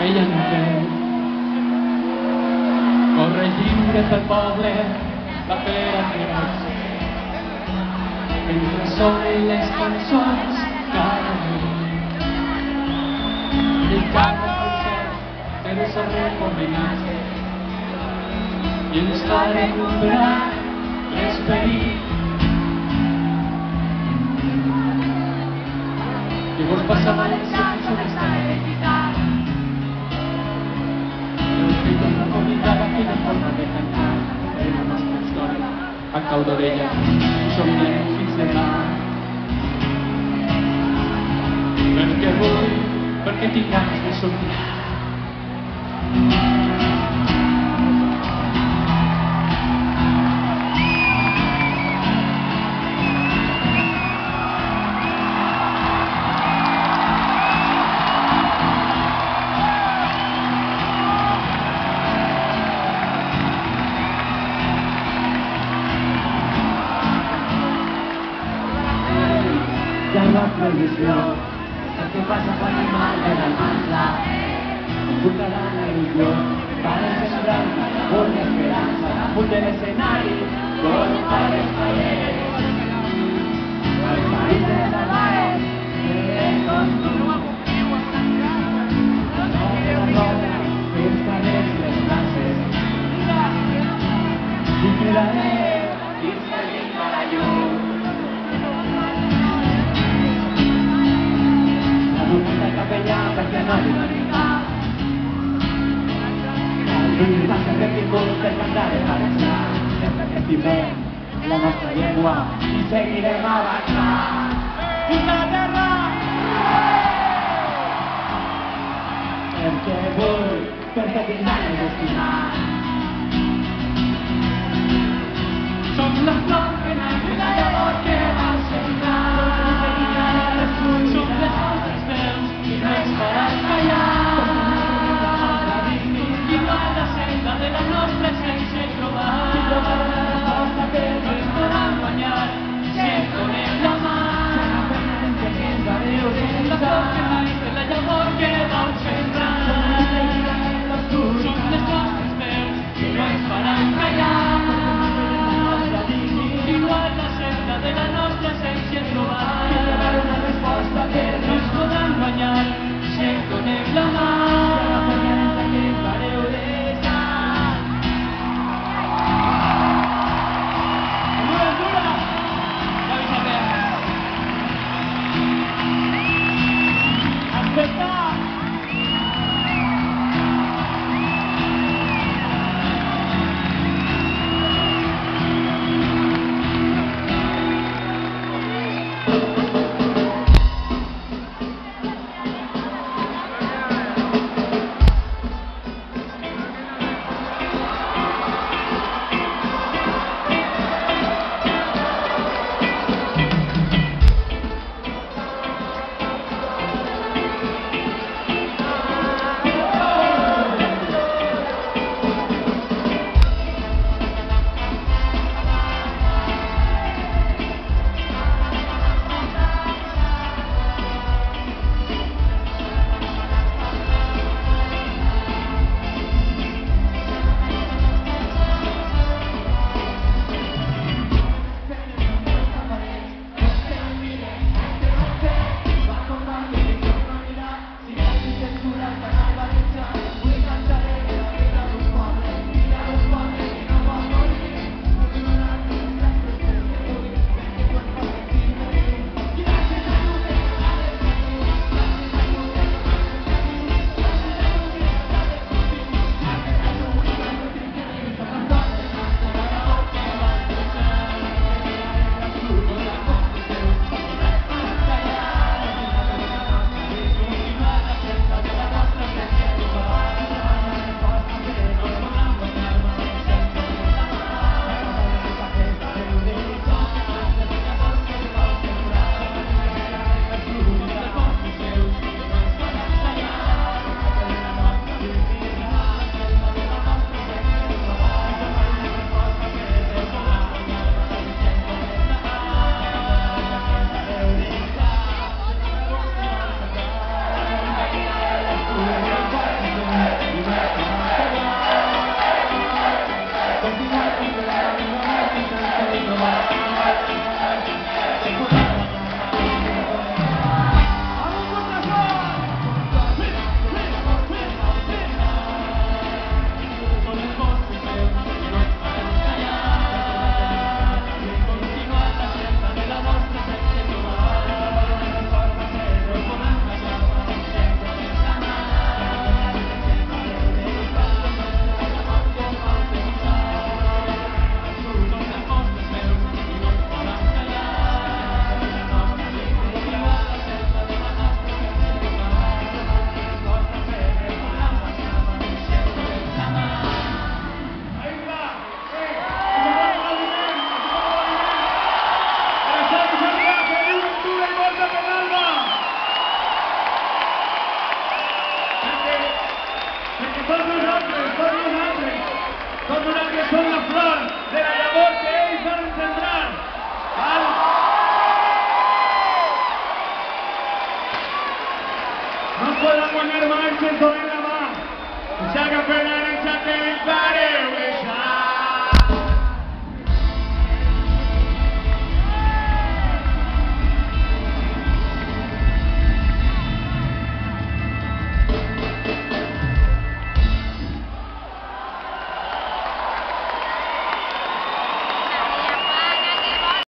ella no veu. Corre lliure pel poble la pera creix, entre el sol i les cançons cada nit. I cada concert però s'ha recombinat i ens fa recuperar l'esperit. I vos passa valencians on està l'equitat, el que torna a oblidar aquella forma de cantar en la nostra història. A cau d'orella somiem fins demà, perquè vull, perquè tinc ganes de somiar. Ya no hay prohibición, lo que pasa con el mal de la mancha, ocultará la ilusión para sembrar una esperanza, junto al escenario, con pares paredes, al país de la bares, lejos esta vez les clases, y cuidaré, y salir para yo. Perquè no li va arribar. Avui va ser benvingut per cantar i avançar. Sempre que estimem la nostra llengua i seguirem avançant. Fins a la terra! Perquè vull, perquè tinc ganes d'estimar. Som la flor que naix i la llavor que va sembrar. Som les nostres veus i no ens faran callar. I va la senda de la nostra essència trobar. No ens podran guanyar si ens donem la mà. guanyar-me, Àngels, donem la mà. Ja que